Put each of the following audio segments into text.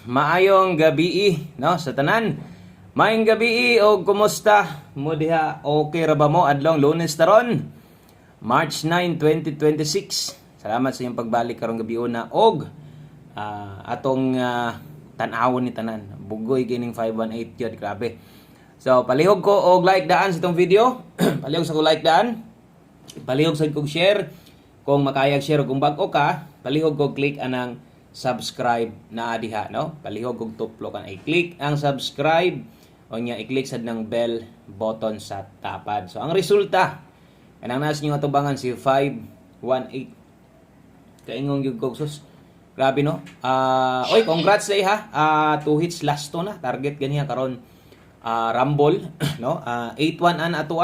Maayong gabi no sa tanan. Maayong gabi o kumusta mo diha? Okay ra ba mo adlong Lunes taron? March 9, 2026. Salamat sa inyong pagbalik karong gabi una og atong tan-awon ni tanan. Bugoy kining 518 yun, grabe. So palihog ko og like daan sa itong video. Palihog sa ko like daan. Palihog sa kong share. Kung makayag share kung bag-o ka, palihog ko click anang subscribe na diha, no? Palihog kog tuplo kan i-click ang subscribe o nya i-click sad ng bell button sa tapad. So ang resulta kanang nas niyo atubangan si 518. Kaingong gyud kog sus. Grabe no. Oy, congrats day ha. 2 hits last to na. Target ganiya karon Rumble, no? 81 an ato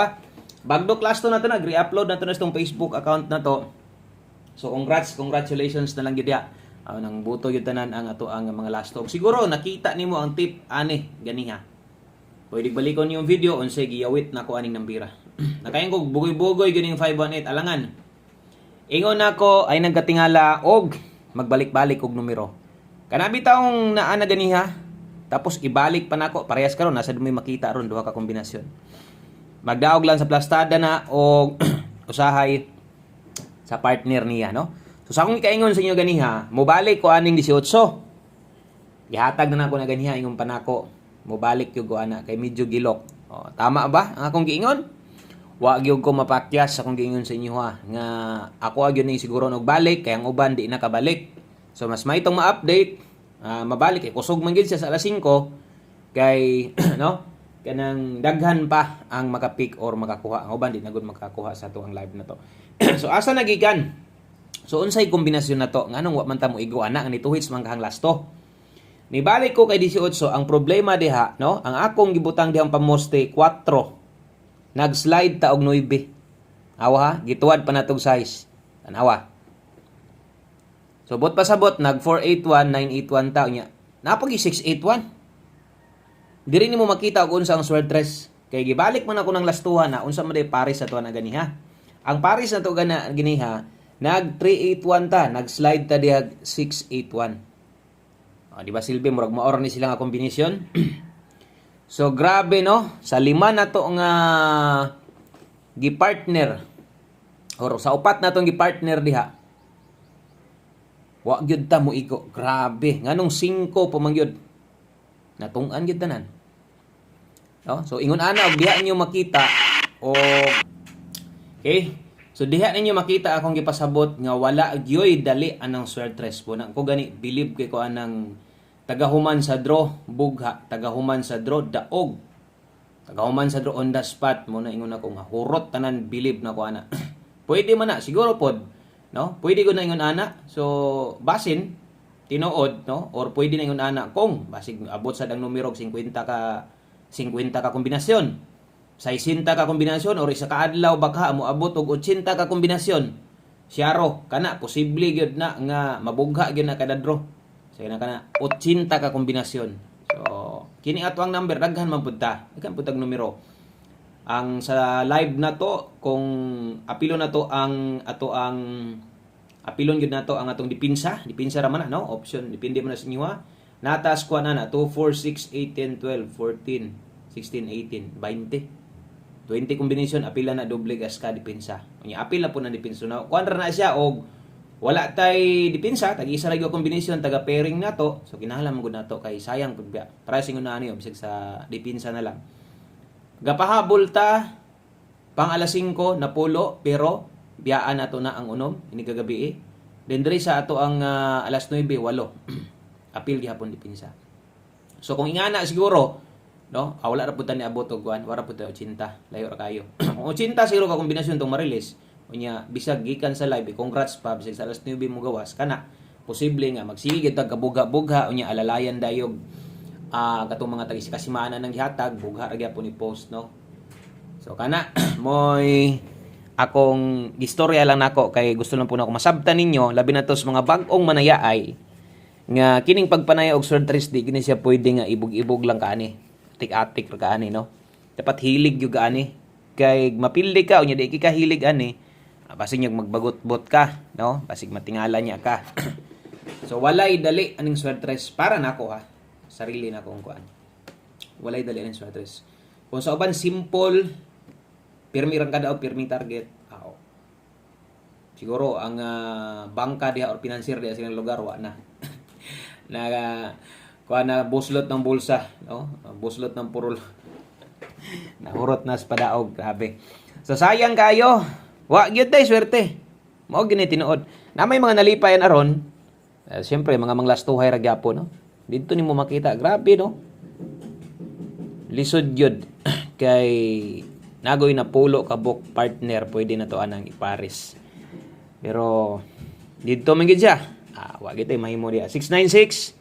Bagdok last to na to nag-re-upload na to na itong Facebook account na to. So congratulations na lang gyud ya. Nang buto yun tanan ang ato ang mga last talk. Siguro nakita nimo ang tip ani ganiha. Pwede balikon yung video unsay giyawit nako aning nambira. Nakayon ko bugoy-bugoy gining 518 alangan. Ingon nako ay nagkatingala og magbalik-balik og numero. Kanabi taong naa na ganiha tapos ibalik pa nako parehas karon nasa dumi makita ron duha ka kombinasyon. Magdaog lang sa plastada na og usahay sa partner niya, no? So sa akong ikaingon sa inyo ganiha, mobalik ko aning 18. Gihatag na nako na ganiha ingon pa nako. Mobalik gyud ko ana kay medyo gilok. Tama ba ang akong giingon? Wa gyud ko mapakyas sa akong giingon sa inyo ha nga ako gyud ni siguro og balik kay ang uban di nakabalik. So mas may itong ma-update, mabalik kay kusog man gyud siya sa alas 5 kay no? Kanang daghan pa ang makapick or makakuha. Ang uban di na gud makakuha sa ato ang live na to. So asa nagikan? So unsay kombinasyon na to? Nganong wa man ta mo igo ana ni 2 hits man kahang lasto. Nibalik ko kay 18 ang problema diha, no? Ang akong gibutang dihang pamoste 4. Nag-slide ta og 9. Awa ha, gituwad pa natog size. Tanawa. So bot pasabot nag 481 981 ta nya. Napagi 681. Diri nimo makita og unsa ang swordress kay gibalik man ako ng lastuhan na unsa man day pares sa tuwa na ganiha. Ang pares na to gana ganiha nag 381 ta, nag-slide ta diha 681. Di ba silbi murag maor ni sila nga kombinasyon? So grabe no, sa 5 na to nga gi-partner or sa 4 na tong gi-partner diha. Wa gyud ta mo iko. Grabe, nganong 5 pa man gyud. Natung-an gyud tanan. No? So ingon ana og diha niyo makita o okay. So diha ninyo makita akong gipasabot nga wala gyoy dali anang swordress po. Ko gani believe kay ko anang tagahuman sa draw bugha, tagahuman sa draw daog. Tagahuman sa draw on the spot mo na ingon ako nga hurot tanan believe na ko ana. Pwede man na siguro pod, no? Pwede ko na ingon ana. So basin tinuod, no? Or pwede na ingon ana kung basig abot sa dang numero 50 ka kombinasyon. 60 ka kombinasyon or isa ka adlaw baka mo abot og 80 ka kombinasyon. Siyaro kana posible gyud na nga mabugha gyud na kada draw. So kana 80 ka kombinasyon. So kini ato ang number daghan man pud ta. Daghan pud tag numero. Ang sa live na to kung apilo na to ang ato ang apilon gyud nato ang atong dipinsa ra man na no option depende man sa inyo ha. Natas ko na 2 4 6 8 10 12 14 16 18 20 kombinasyon apila na doble gas ka depensa. Unya apil na po na depensa na. Kuan ra na siya og wala tay depensa, tag isa ra gyud kombinasyon taga pairing nato. So kinahanglan man gud nato kay sayang pud biya. Pricing una ani bisag sa depensa na lang. Gapahabol ta pang alas 5 na pulo pero biyaan nato na ang unom ini kagabi. Then diri sa ato ang alas 9 8 apil gihapon depensa. So kung ingana siguro no, wala ra pud ta ni abot og kuan, wala pud ta 80, layo ra kayo. Kung 80 siguro ka kombinasyon tong ma-release, unya bisag gikan sa live, congrats pa bisag sa alas 9 mo gawas kana. Posible nga magsige tag kabuga-buga unya alalayan dayog katong mga tagisikasimanan ng gihatag, bugha ra gyapon ni post no. So kana moy akong istorya lang nako kay gusto lang po nako masabtan ninyo labi na to sa mga bag-ong manayaay nga kining pagpanaya og swordress di gini siya pwede nga ibog-ibog lang kaani. Atik ra kaani no. Dapat hilig gyud ani. Kay mapildi ka unya di ka hilig ani. Basig nyag magbagot-bot ka, no? Basig matingala niya ka. So walay dali aning swertres para nako ha. Sarili na kong kuan. Walay dali aning swertres. Kung sa uban simple, pirmi ra kada o pirmi target. Siguro ang bangka diha or financier diha sa lugar wa na. Kuha na buslot ng bulsa, no? Buslot ng purol. Nahurot na sa padaog, grabe. So sayang kayo. Wa gyud tay swerte. Mao gini tinuod. Na may mga nalipayan aron. Siyempre mga manglastuhay ra gyapon, no? Dito nimo makita, grabe no. Lisod gyud kay nagoy na pulo ka book partner pwede na to anang ipares. Pero dito man gid siya. Wa gyud tay mahimo diha. 696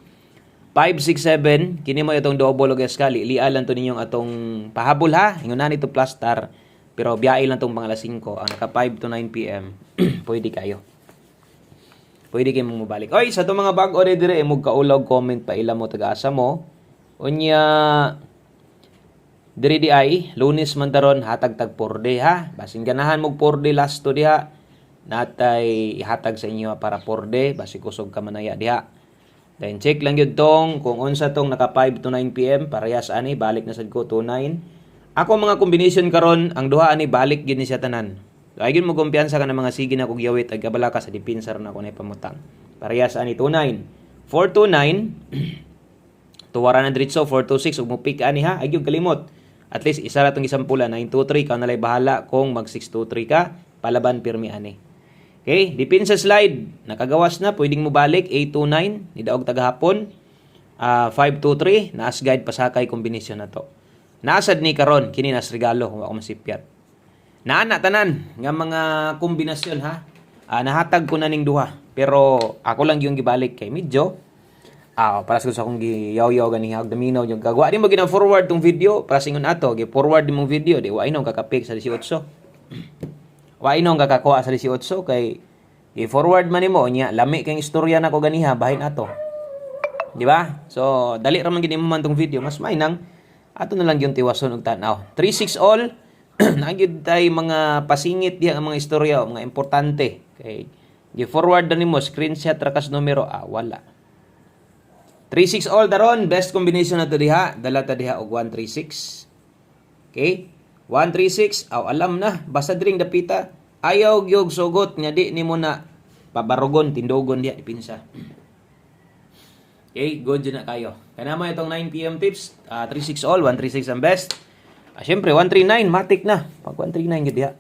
567 kini mo itong double og eskali lialan to ninyong atong pahabol ha ingon nito plus star pero biyahe lang tong mga alas 5 ang naka 5 to 9 PM pwede kayo mong mabalik oy sa to mga bag ore dire imong kaulaw comment pa ila mo taga-asa mo unya dire di ay Lunes man taron hatag tag 4D ha basin ganahan mog 4D last to diha natay ihatag sa inyo para 4D basi kusog ka manaya diha. Then check lang yun tong kung unsa tong naka 5 to 9 PM parehas ani balik na sad ko to 9. Ako mga combination karon ang duha ani balik gid ni siya tanan. So ay gyud mo kumpiyansa ka na mga sige na kog yawit ag gabala ka sa depensa na ko na pamutang. Parehas ani to 9. 4 to 9 tuwara na diretso 4 to 6 ug mo pick ani ha ay gyud kalimot. At least isa ra tong isang pula 9 to 3 ka nalay bahala kung mag 6 to 3 ka palaban pirmi ani. Okay, depensa slide. Nakagawas na, pwedeng mo balik 829 ni daog tagahapon. 523 naas guide pasakay kombinasyon na to. Naasad ni karon kini nas regalo kung ako masipyat. Naana tanan nga mga kombinasyon ha. Nahatag ko na ning duha. Pero ako lang yung gibalik kay medyo para sa akong giyaw-yaw gani hag daminaw yung gagawa. Di mo gina forward tong video para singon ato, gi forward di mong video di wa inong kakapik sa 18. Wa inong kakakuha sa 18 kay i-forward man nimo nya lami kang istorya nako ganiha bahin ato. Di ba? So dali ra man gid mo man tong video mas may nang ato na lang yung tiwason og tan-aw. 36 all nagyud tay mga pasingit diha ang mga istorya mga importante kay i-forward na nimo screenshot ra kas numero wala. 36 all daron best combination na to diha dala ta diha og 136. Okay? 136 alam na basta dring dapita ayaw gyud sugot nya di nimo na pabarugon tindogon diha dipinsa. Okay, good na kayo. Kana mo itong 9 PM tips, 36 all, 136 ang best. Syempre 139 matik na. Pag 139 gid diha.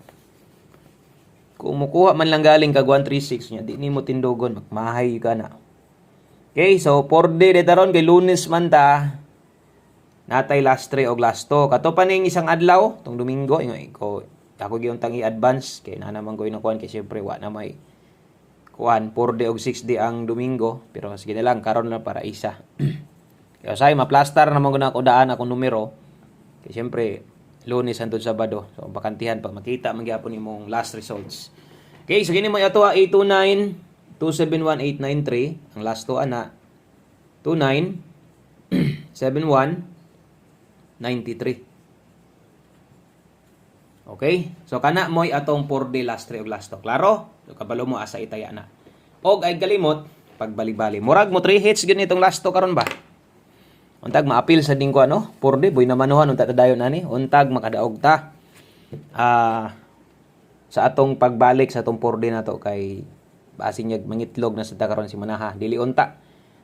Kung mukuha man lang galing kag 136 nya di nimo tindogon magmahay ka na. Okay, so 4 day detaron kay Lunes man ta. Natay last 3 o last 2. Kato pa ning isang adlaw, tong Domingo, ako gyud tangi advance kay na naman ko inakuan kay syempre wa na may kuan 4 day og 6 day ang Domingo, pero sige na lang karon na para isa. Kaya say ma-plaster na mo na ko daan akong numero. Kay syempre Lunes hangtod Sabado. So bakantihan pag makita man gyapon imong last results. Okay, so gini mo ato 829 271 893 ang last 2 ana 29 71 93. Okay? So kana mo'y atong 4 day last 3 og last 2. Klaro? So kabalo mo asa itaya na. Og ay kalimot pagbali-bali. Murag mo 3 hits gyud nitong last 2 karon ba? Untag maapil sa dingko 4 day boy namanuhan unta dayon ani. Untag makadaog ta. Sa atong pagbalik sa atong 4 day nato kay basin niya mangitlog na sa ta karon si manaha. Dili unta.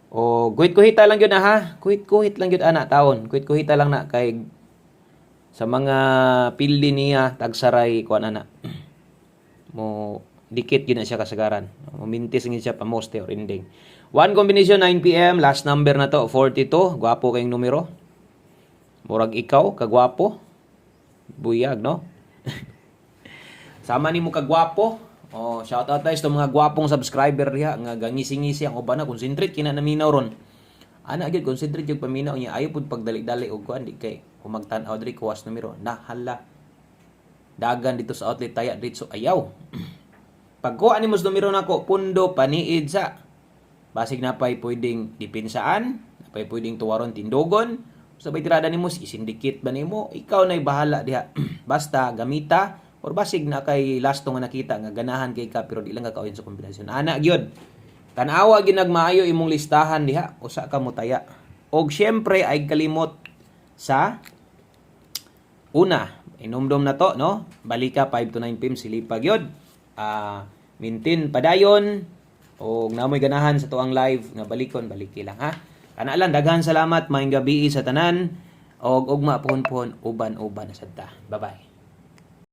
O kuhit-kuhita lang yun ha. Kuhit-kuhit lang yun ana taon. Kuhit-kuhita lang na kay sa mga pildi niya tagsaray kuan ana. Mo dikit gina siya kasagaran. Mumintis ngin siya pa moste or ending. One combination 9 PM last number na to 42. Gwapo kayong numero. Murag ikaw kagwapo. Buyag no. Sama nimo kagwapo. Shout out guys to mga gwapong subscriber diha nga gangisi-ngisi ang uban na concentrate kina naminaw ron. Ana gyud concentrate yung paminaw niya ayo pud pagdali-dali og kuan di kay humagtan-aw diri kuwas numero. Hala. Dagan dito sa outlet taya dito ayaw. Pag kuha nimo sa numero nako pundo paniid sa basig na pay pwedeng dipinsaan, napay pwedeng tuwaron tindogon. Sabay tirada nimo isindikit ba nimo ikaw nay bahala diha. Basta gamita or basig na kay last nga nakita nga ganahan kay ka pero di lang ka kauyon sa kombinasyon. Ana gyud. Tanawa ginagmaayo imong listahan diha, usa ka mo taya. Og syempre ay kalimot sa una, inumdum na to, no? Balika 5 to 9 pm silipag yun. Mintin padayon o namoy ganahan sa tuang live nga baliki lang ha. Kana lang daghan salamat maayong gabi sa tanan og ugma pohon uban-uban na sadta. Bye-bye.